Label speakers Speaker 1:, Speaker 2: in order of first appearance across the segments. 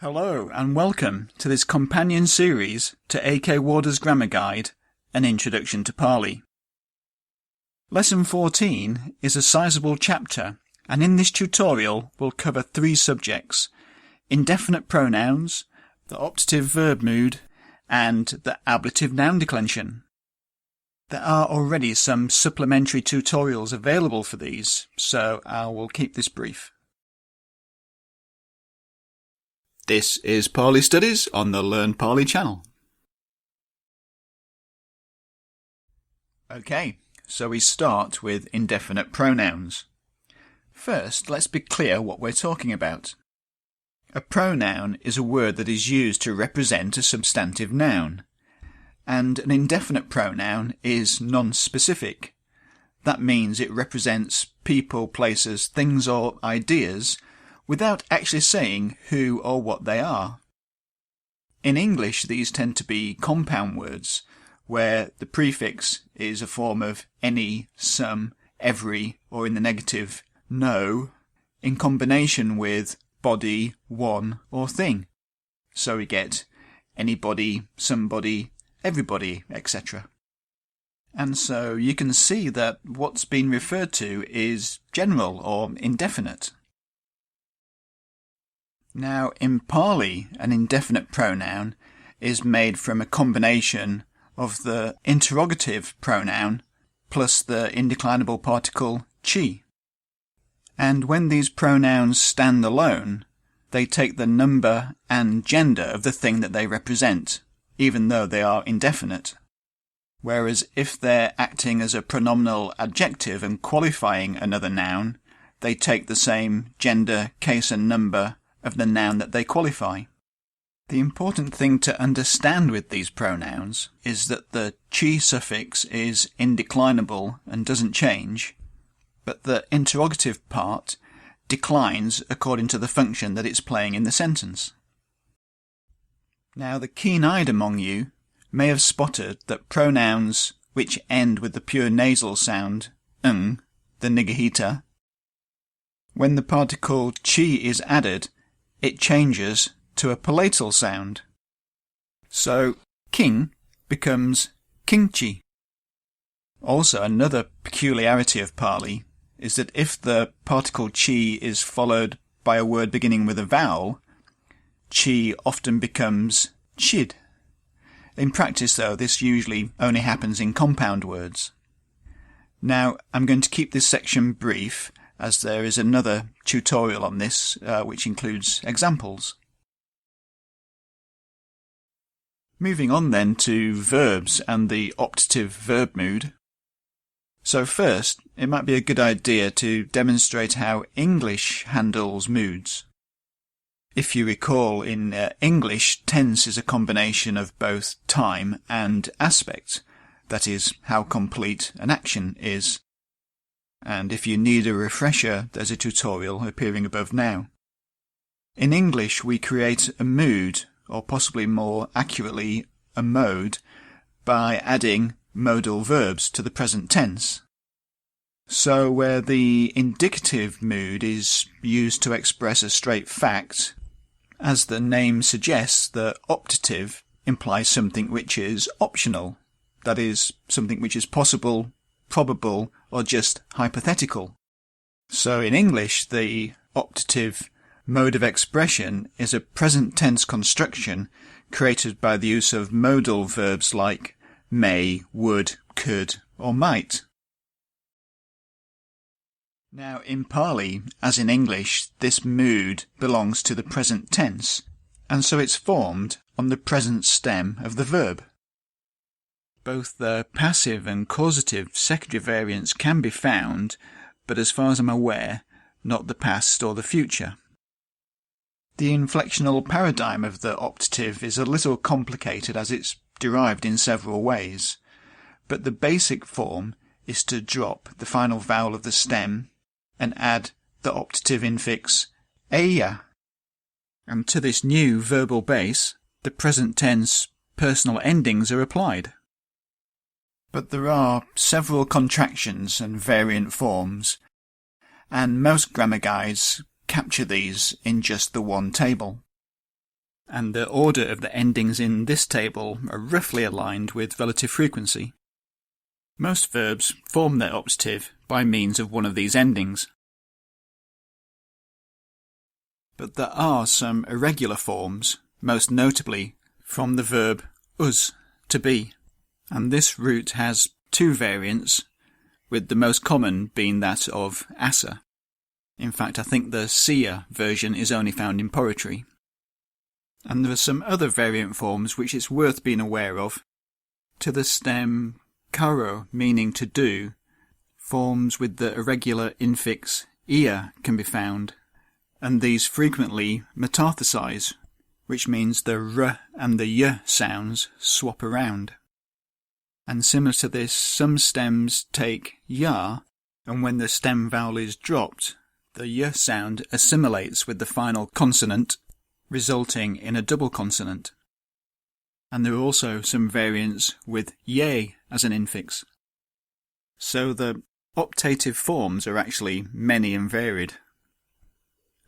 Speaker 1: Hello and welcome to this companion series to A.K. Warder's Grammar Guide, An Introduction to Pali. Lesson 14 is a sizable chapter, and in this tutorial we'll cover three subjects: indefinite pronouns, the optative verb mood, and the ablative noun declension. There are already some supplementary tutorials available for these, so I will keep this brief. This is Pali Studies on the Learn Pali channel. Okay, so we start with indefinite pronouns. First, let's be clear what we're talking about. A pronoun is a word that is used to represent a substantive noun, and an indefinite pronoun is non-specific. That means it represents people, places, things or ideas without actually saying who or what they are. In English, these tend to be compound words, where the prefix is a form of any, some, every, or in the negative, no, in combination with body, one, or thing. So we get anybody, somebody, everybody, etc. And so you can see that what's been referred to is general or indefinite. Now, in Pali, an indefinite pronoun is made from a combination of the interrogative pronoun plus the indeclinable particle chi. And when these pronouns stand alone, they take the number and gender of the thing that they represent, even though they are indefinite. Whereas if they're acting as a pronominal adjective and qualifying another noun, they take the same gender, case and number of the noun that they qualify. The important thing to understand with these pronouns is that the chi suffix is indeclinable and doesn't change, but the interrogative part declines according to the function that it's playing in the sentence. Now, the keen-eyed among you may have spotted that pronouns which end with the pure nasal sound ng, the nigahita, when the particle chi is added, it changes to a palatal sound. So, king becomes kingchi. Also, another peculiarity of Pali is that if the particle chi is followed by a word beginning with a vowel, chi often becomes chid. In practice, though, this usually only happens in compound words. Now, I'm going to keep this section brief, as there is another tutorial on this, which includes examples. Moving on then to verbs and the optative verb mood. So first, it might be a good idea to demonstrate how English handles moods. If you recall, in English, tense is a combination of both time and aspect, that is, how complete an action is. And if you need a refresher, there's a tutorial appearing above now. In English, we create a mood, or possibly more accurately, a mode, by adding modal verbs to the present tense. So where the indicative mood is used to express a straight fact, as the name suggests, the optative implies something which is optional, that is, something which is possible, probable, or just hypothetical. So in English, the optative mode of expression is a present tense construction created by the use of modal verbs like may, would, could, or might. Now in Pali, as in English, this mood belongs to the present tense, and so it's formed on the present stem of the verb. Both the passive and causative secondary variants can be found, but as far as I'm aware, not the past or the future. The inflectional paradigm of the optative is a little complicated as it's derived in several ways, but the basic form is to drop the final vowel of the stem and add the optative infix eya. And to this new verbal base, the present tense personal endings are applied. But there are several contractions and variant forms, and most grammar guides capture these in just the one table. and the order of the endings in this table are roughly aligned with relative frequency. Most verbs form their optative by means of one of these endings. But there are some irregular forms, most notably from the verb us, to be, and this root has two variants, with the most common being that of asa. In fact, I think the sia version is only found in poetry. And there are some other variant forms which it's worth being aware of. To the stem karo, meaning to do, forms with the irregular infix ia can be found, and these frequently metathesize, which means the r and the y sounds swap around. And similar to this, some stems take ya, and when the stem vowel is dropped, the y sound assimilates with the final consonant, resulting in a double consonant. And there are also some variants with ye as an infix. So the optative forms are actually many and varied.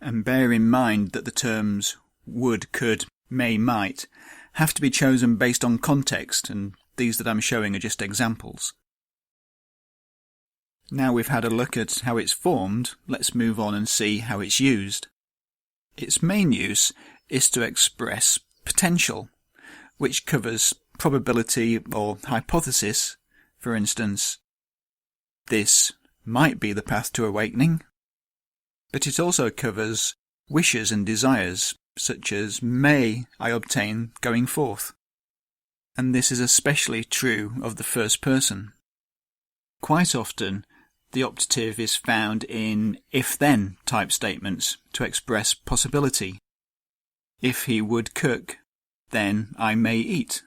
Speaker 1: And bear in mind that the terms would, could, may, might have to be chosen based on context, and these that I'm showing are just examples. Now we've had a look at how it's formed, let's move on and see how it's used. Its main use is to express potential, which covers probability or hypothesis. For instance, this might be the path to awakening. But it also covers wishes and desires, such as may I obtain going forth. And this is especially true of the first person. Quite often, the optative is found in if-then type statements to express possibility. If he would cook, then I may eat.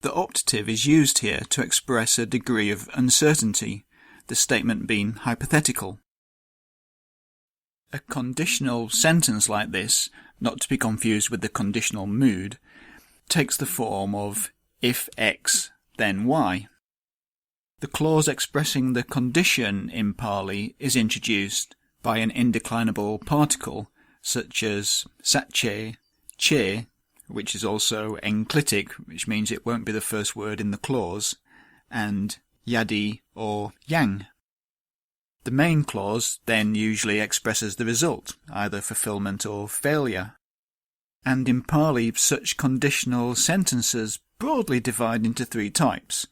Speaker 1: The optative is used here to express a degree of uncertainty, the statement being hypothetical. A conditional sentence like this, not to be confused with the conditional mood, takes the form of if X, then Y. The clause expressing the condition in Pali is introduced by an indeclinable particle such as satche, che, which is also enclitic, which means it won't be the first word in the clause, and yadi or yang. The main clause then usually expresses the result, either fulfillment or failure. And in Pali, such conditional sentences broadly divide into three types: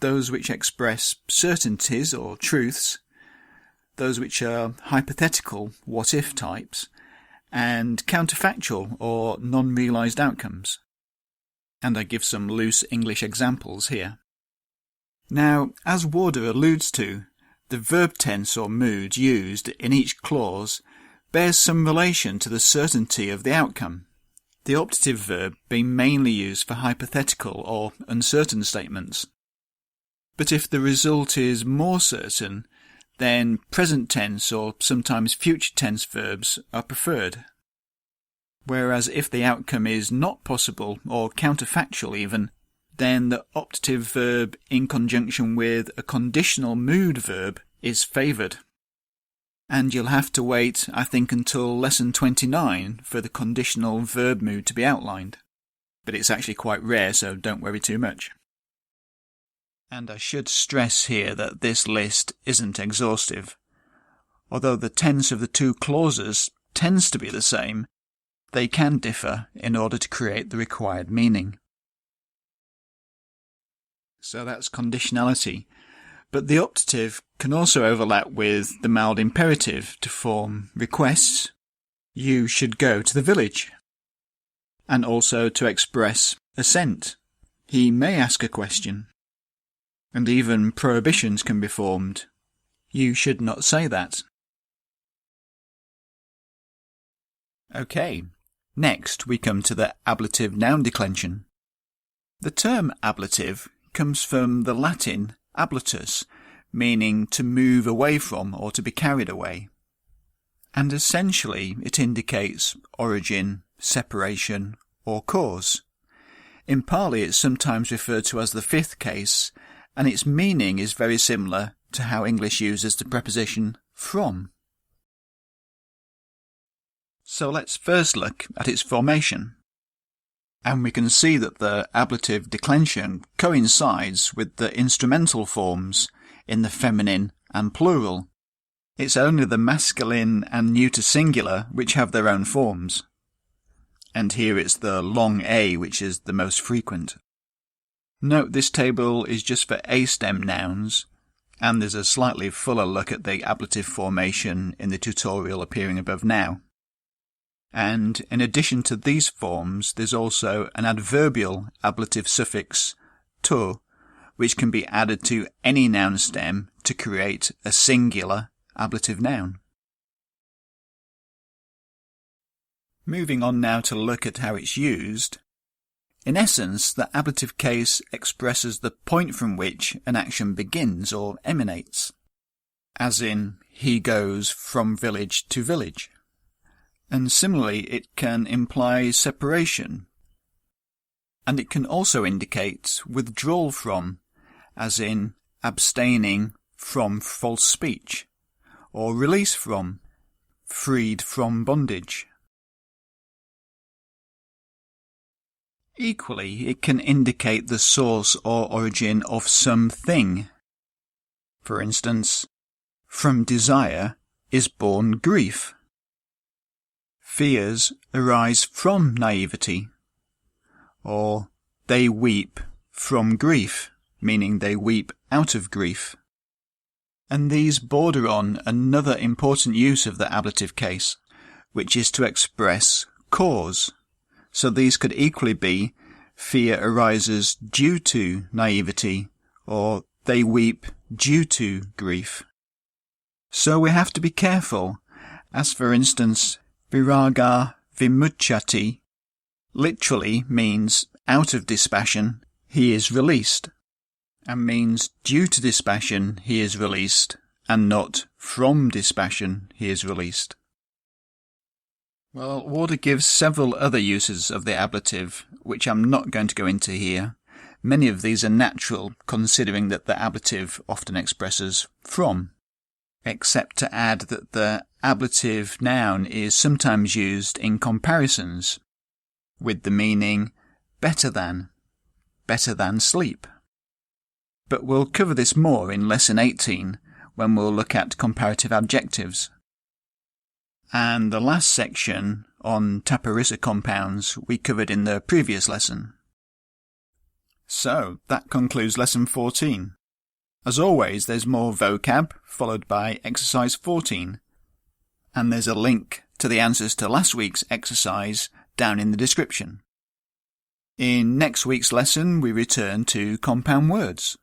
Speaker 1: those which express certainties or truths, those which are hypothetical what-if types, and counterfactual or non-realised outcomes. And I give some loose English examples here. Now, as Warder alludes to, the verb tense or mood used in each clause bears some relation to the certainty of the outcome, the optative verb being mainly used for hypothetical or uncertain statements. But if the result is more certain, then present tense or sometimes future tense verbs are preferred. Whereas if the outcome is not possible or counterfactual even, then the optative verb in conjunction with a conditional mood verb is favoured. And you'll have to wait, I think, until lesson 29 for the conditional verb mood to be outlined. But it's actually quite rare, so don't worry too much. And I should stress here that this list isn't exhaustive. Although the tense of the two clauses tends to be the same, they can differ in order to create the required meaning. So that's conditionality. But the optative can also overlap with the mild imperative to form requests. You should go to the village. And also to express assent. He may ask a question. And even prohibitions can be formed. You should not say that. Okay, next we come to the ablative noun declension. The term ablative comes from the Latin ablatus, meaning to move away from or to be carried away. And essentially it indicates origin, separation, or cause. In Pali it's sometimes referred to as the fifth case, and its meaning is very similar to how English uses the preposition from. So let's first look at its formation. And we can see that the ablative declension coincides with the instrumental forms in the feminine and plural. It's only the masculine and neuter singular which have their own forms. And here it's the long A which is the most frequent. Note this table is just for A-stem nouns, and there's a slightly fuller look at the ablative formation in the tutorial appearing above now. And in addition to these forms, there's also an adverbial ablative suffix to, which can be added to any noun stem to create a singular ablative noun. Moving on now to look at how it's used. In essence, the ablative case expresses the point from which an action begins or emanates, as in, he goes from village to village. And similarly, it can imply separation. And it can also indicate withdrawal from, as in abstaining from false speech, or release from, freed from bondage. Equally, it can indicate the source or origin of something. For instance, from desire is born grief. Fears arise from naivety, or they weep from grief, meaning they weep out of grief. And these border on another important use of the ablative case, which is to express cause. So these could equally be fear arises due to naivety, or they weep due to grief. So we have to be careful, as for instance, viraga vimuchyati literally means out of dispassion he is released, and means due to dispassion he is released, and not from dispassion he is released. Well, Warder gives several other uses of the ablative, which I'm not going to go into here. Many of these are natural, considering that the ablative often expresses from, except to add that the ablative noun is sometimes used in comparisons, with the meaning better than sleep. But we'll cover this more in Lesson 18, when we'll look at comparative adjectives. And the last section on Taparissa compounds we covered in the previous lesson. So, that concludes Lesson 14. As always, there's more vocab, followed by Exercise 14. And there's a link to the answers to last week's exercise down in the description. In next week's lesson, we return to compound words.